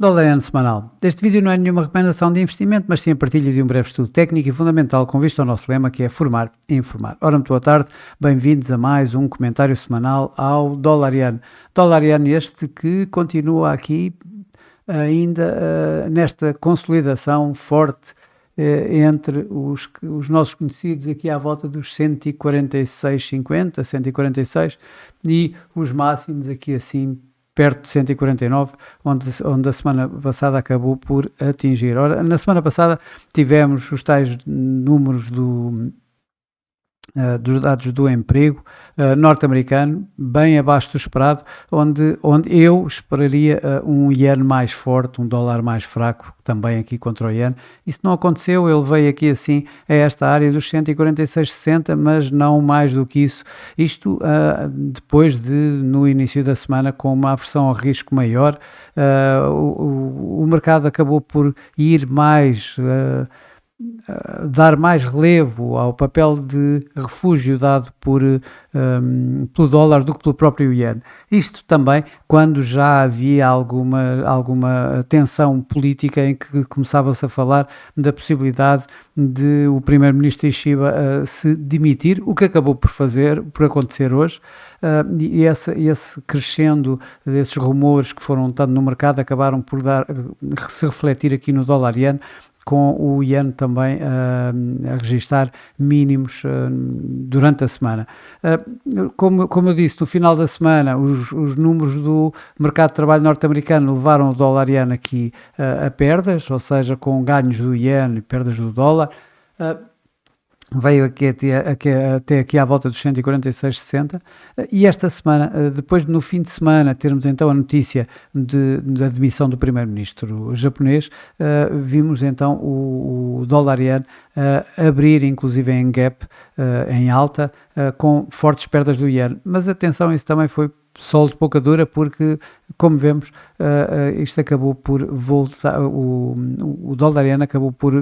Dólar-yen semanal. Este vídeo não é nenhuma recomendação de investimento, mas sim a partilha de um breve estudo técnico e fundamental com vista ao nosso lema, que é formar e informar. Ora, muito boa tarde, bem-vindos a mais um comentário semanal ao Dólar-yen. Dólar-yen este que continua aqui ainda nesta consolidação forte entre os nossos conhecidos aqui à volta dos 146,50, 146 e os máximos aqui assim perto de 149, onde a semana passada acabou por atingir. Ora, na semana passada tivemos os tais números dos dados do emprego norte-americano, bem abaixo do esperado, onde eu esperaria um iene mais forte, um dólar mais fraco, também aqui contra o iene. Isso não aconteceu, ele veio aqui assim a esta área dos 146,60, mas não mais do que isso. Isto depois de, no início da semana, com uma aversão ao risco maior, o mercado acabou por ir mais... dar mais relevo ao papel de refúgio dado pelo dólar do que pelo próprio iene. Isto também quando já havia alguma tensão política em que começava-se a falar da possibilidade de o primeiro-ministro Ishiba se demitir, o que acabou por acontecer hoje, e esse crescendo desses rumores que foram estando no mercado acabaram por se refletir aqui no dólar-iene, com o iene também a registrar mínimos durante a semana. Como eu disse, no final da semana, os números do mercado de trabalho norte-americano levaram o dólar-iene aqui a perdas, ou seja, com ganhos do iene e perdas do dólar. Veio aqui até aqui à volta dos 146,60 e esta semana, depois no fim de semana termos então a notícia da demissão do primeiro-ministro japonês, vimos então o dólar-iene abrir inclusive em gap, em alta, com fortes perdas do iene, mas atenção, isso também foi sol de pouca dura, porque, como vemos, isto acabou por voltar, o dólar-iene acabou por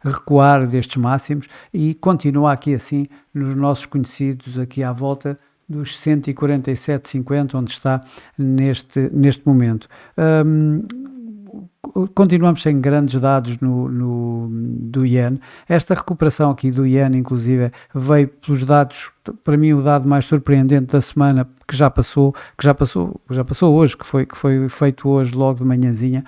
recuar destes máximos e continua aqui assim nos nossos conhecidos aqui à volta dos 147,50, onde está neste momento. Continuamos sem grandes dados do iene. Esta recuperação aqui do iene, inclusive, veio pelos dados, para mim o dado mais surpreendente da semana, que já passou hoje, que foi feito hoje logo de manhãzinha,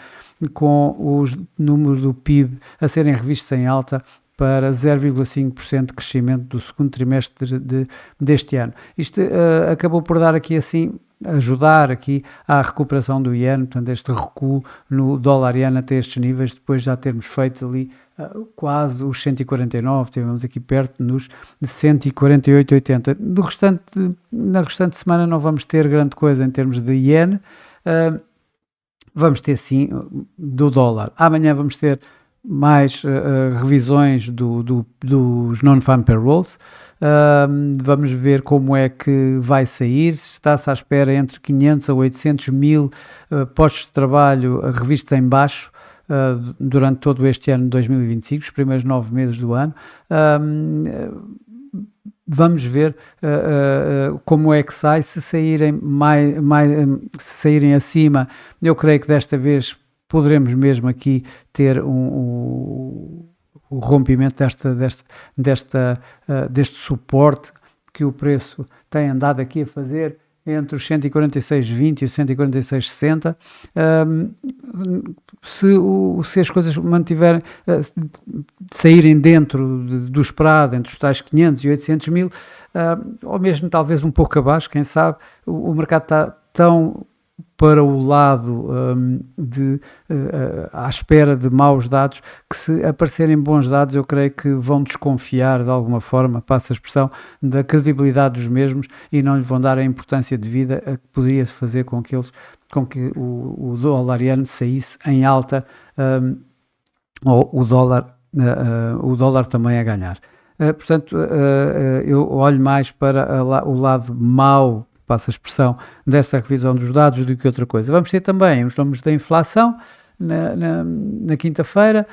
com os números do PIB a serem revistos em alta para 0,5% de crescimento do segundo trimestre deste ano. Isto acabou por dar aqui assim, ajudar aqui à recuperação do iene, portanto este recuo no dólar-iene até estes níveis, depois de já termos feito ali quase os 149, tivemos aqui perto nos 148,80. Na restante semana não vamos ter grande coisa em termos de iene, vamos ter sim do dólar. Amanhã vamos ter mais revisões dos non-farm payrolls. Vamos ver como é que vai sair, está-se à espera entre 500 a 800 mil postos de trabalho revistos em baixo durante todo este ano de 2025, os primeiros 9 meses do ano. Vamos ver como é que sai, se saírem, se saírem acima, eu creio que desta vez poderemos mesmo aqui ter o rompimento deste suporte que o preço tem andado aqui a fazer entre os 146,20 e os 146,60. Se as coisas mantiverem, saírem dentro do esperado, entre os tais 500 e 800 mil, ou mesmo talvez um pouco abaixo, quem sabe, o mercado está tão para o lado à espera de maus dados, que se aparecerem bons dados eu creio que vão desconfiar de alguma forma, passa a expressão, da credibilidade dos mesmos e não lhe vão dar a importância devida a que poderia fazer com que o dólar-iene saísse em alta, ou o dólar também a ganhar. Portanto, eu olho mais para o lado mau, passa a expressão, desta revisão dos dados do que outra coisa. Vamos ter também os números da inflação, na quinta-feira,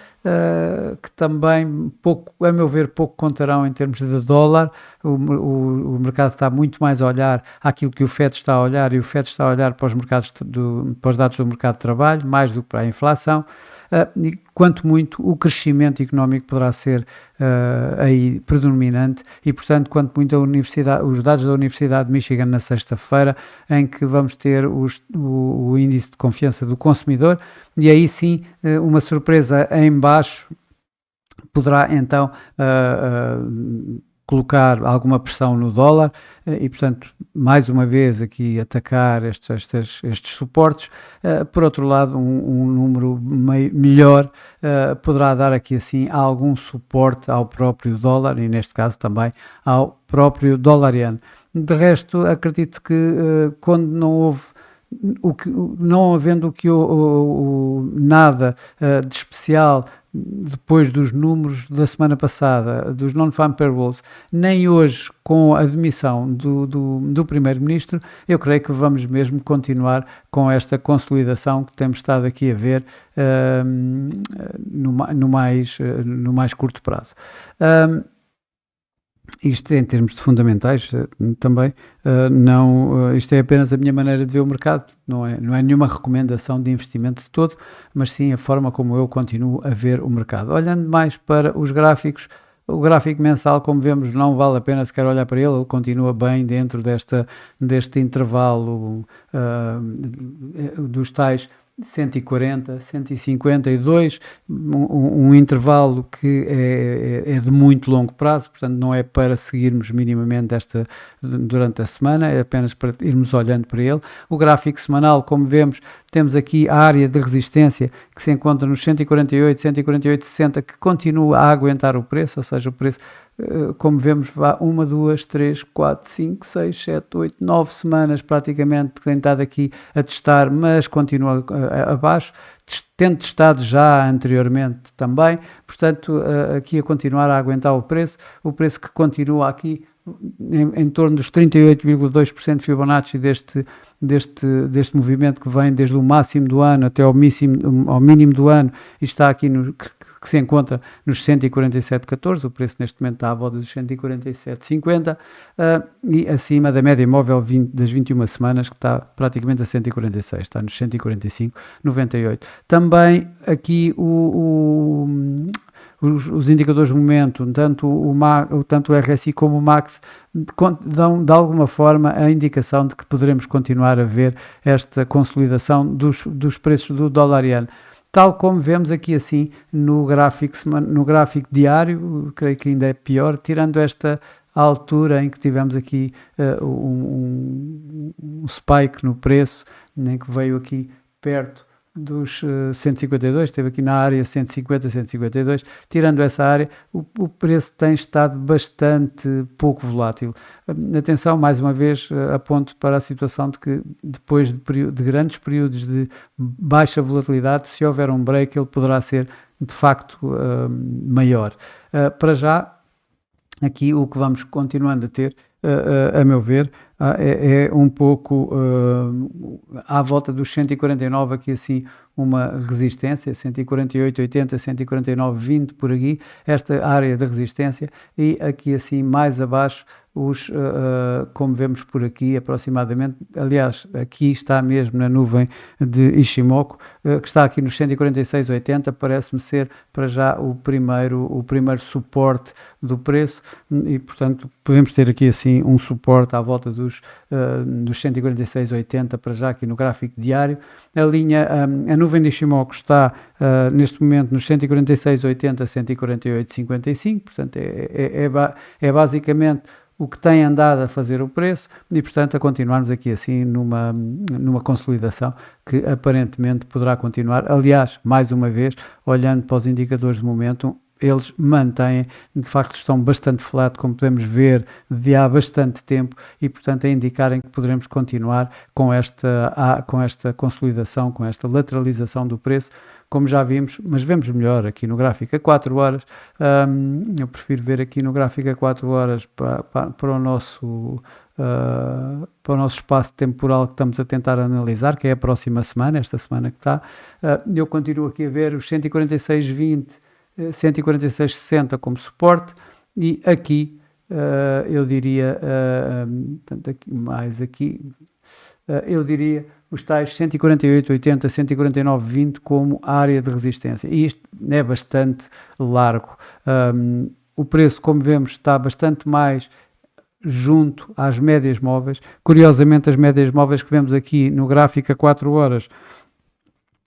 que também, pouco, a meu ver, pouco contarão em termos de dólar. O mercado está muito mais a olhar àquilo que o FED está a olhar, e o FED está a olhar para os para os dados do mercado de trabalho, mais do que para a inflação. E quanto muito o crescimento económico poderá ser aí predominante, e portanto quanto muito os dados da Universidade de Michigan na sexta-feira, em que vamos ter o índice de confiança do consumidor, e aí sim uma surpresa em baixo poderá então colocar alguma pressão no dólar e, portanto, mais uma vez aqui atacar estes suportes. Por outro lado, um número melhor poderá dar aqui assim algum suporte ao próprio dólar e, neste caso, também ao próprio dólar-iene. De resto, acredito que quando não houve não havendo nada de especial depois dos números da semana passada, dos non-farm payrolls, nem hoje com a demissão do Primeiro-Ministro, eu creio que vamos mesmo continuar com esta consolidação que temos estado aqui a ver no mais curto prazo. Isto em termos de fundamentais também, isto é apenas a minha maneira de ver o mercado, não é nenhuma recomendação de investimento de todo, mas sim a forma como eu continuo a ver o mercado. Olhando mais para os gráficos, o gráfico mensal, como vemos, não vale a pena sequer olhar para ele continua bem dentro deste intervalo dos tais 140, 152, um intervalo que é de muito longo prazo, portanto não é para seguirmos minimamente durante a semana, é apenas para irmos olhando para ele. O gráfico semanal, como vemos, temos aqui a área de resistência que se encontra nos 148, 148,60, que continua a aguentar o preço, ou seja, o preço, como vemos, vá 1, 2, 3, 4, 5, 6, 7, 8, 9 semanas praticamente que tem estado aqui a testar, mas continua abaixo, tendo testado já anteriormente também, portanto aqui a continuar a aguentar o preço que continua aqui em torno dos 38,2% de Fibonacci deste movimento que vem desde o máximo do ano até ao mínimo do ano, e está aqui que se encontra nos 147,14, o preço neste momento está à volta dos 147,50 e acima da média móvel das 21 semanas, que está praticamente a 146, está nos 145,98. Também aqui os indicadores de momento, tanto o RSI como o MAX, dão de alguma forma a indicação de que poderemos continuar a ver esta consolidação dos preços do dólar-iene. Tal como vemos aqui assim no gráfico diário, creio que ainda é pior, tirando esta altura em que tivemos aqui um spike no preço, em que veio aqui perto dos 152, esteve aqui na área 150, 152, tirando essa área, o preço tem estado bastante pouco volátil. Atenção, mais uma vez, aponto para a situação de que depois de grandes períodos de baixa volatilidade, se houver um break, ele poderá ser de facto maior. Para já, aqui o que vamos continuando a ter, a meu ver, é um pouco à volta dos 149, aqui assim uma resistência, 148,80, 149,20 por aqui, esta área de resistência, e aqui assim mais abaixo como vemos por aqui aproximadamente, aliás aqui está mesmo na nuvem de Ishimoku, que está aqui nos 146,80, parece-me ser para já o primeiro suporte do preço, e portanto podemos ter aqui assim um suporte à volta dos 146,80 para já aqui no gráfico diário. A nuvem de Ishimoku está neste momento nos 146,80, 148,55, portanto é basicamente o que tem andado a fazer o preço, e portanto a continuarmos aqui assim numa consolidação que aparentemente poderá continuar. Aliás, mais uma vez, olhando para os indicadores de momento, eles mantêm, de facto estão bastante flat, como podemos ver, de há bastante tempo, e portanto a indicarem que poderemos continuar com esta consolidação, com esta lateralização do preço, como já vimos, mas vemos melhor aqui no gráfico a 4 horas. Eu prefiro ver aqui no gráfico a 4 horas para o nosso espaço temporal que estamos a tentar analisar, que é a próxima semana, esta semana que está. Eu continuo aqui a ver os 146,20, 146,60 como suporte, e aqui eu diria, tanto aqui, mais aqui, eu diria os tais 148,80, 149,20 como área de resistência. E isto é bastante largo. O preço, como vemos, está bastante mais junto às médias móveis. Curiosamente, as médias móveis que vemos aqui no gráfico a 4 horas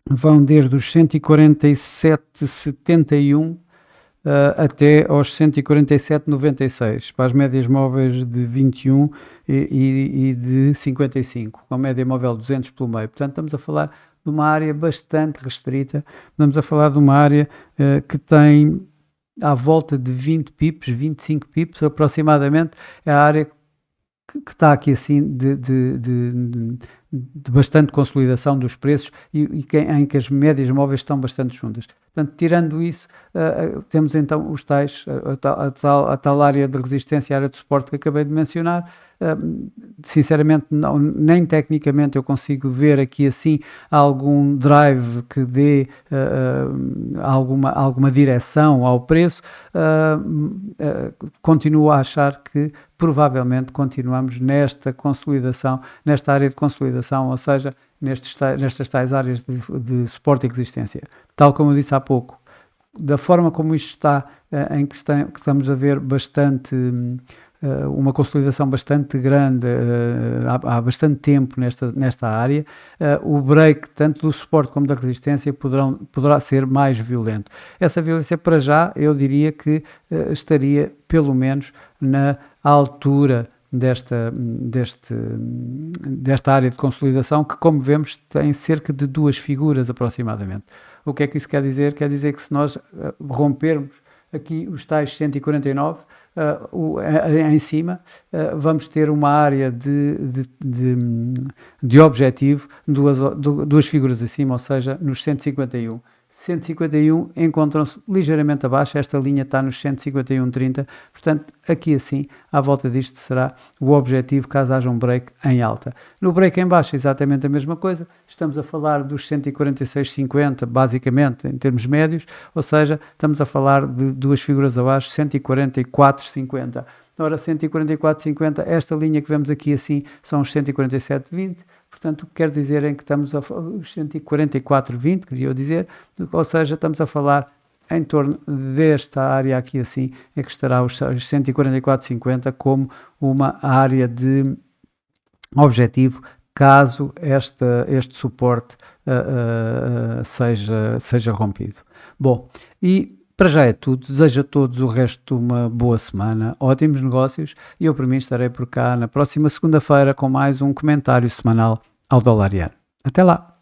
vão desde os 147,71 até aos 147,96 para as médias móveis de 21 e de 55, com a média móvel 200 pelo meio. Portanto, estamos a falar de uma área bastante restrita, estamos a falar de uma área que tem à volta de 20 pips, 25 pips aproximadamente, é a área que está aqui assim de bastante consolidação dos preços em que as médias móveis estão bastante juntas. Portanto, tirando isso, temos então os tais, a tal área de resistência, a área de suporte que acabei de mencionar. Sinceramente, não, nem tecnicamente eu consigo ver aqui assim algum drive que dê alguma direção ao preço. Continuo a achar que provavelmente continuamos nesta consolidação, nesta área de consolidação, ou seja, nestas tais áreas de suporte e resistência. Tal como eu disse há pouco, da forma como isto está, em que estamos a ver bastante, uma consolidação bastante grande há bastante tempo nesta área, o break tanto do suporte como da resistência poderá ser mais violento. Essa violência para já eu diria que estaria pelo menos na altura desta área de consolidação, que, como vemos, tem cerca de 2 figuras aproximadamente. O que é que isso quer dizer? Quer dizer que se nós rompermos aqui os tais 149 em cima, vamos ter uma área de objetivo, duas figuras acima, ou seja, nos 151. 151 encontram-se ligeiramente abaixo, esta linha está nos 151,30, portanto aqui assim, à volta disto será o objetivo caso haja um break em alta. No break em baixo exatamente a mesma coisa, estamos a falar dos 146,50 basicamente em termos médios, ou seja, estamos a falar de 2 figuras abaixo, 144,50. Ora, 144,50, esta linha que vemos aqui assim são os 147,20, portanto o que quer dizer é que estamos a falar os 144,20, queria eu dizer, ou seja, estamos a falar em torno desta área aqui assim, é que estará os 144,50 como uma área de objetivo, caso este suporte seja rompido. Bom, e para já é tudo. Desejo a todos o resto de uma boa semana, ótimos negócios, e eu por mim estarei por cá na próxima segunda-feira com mais um comentário semanal ao dólar iene. Até lá!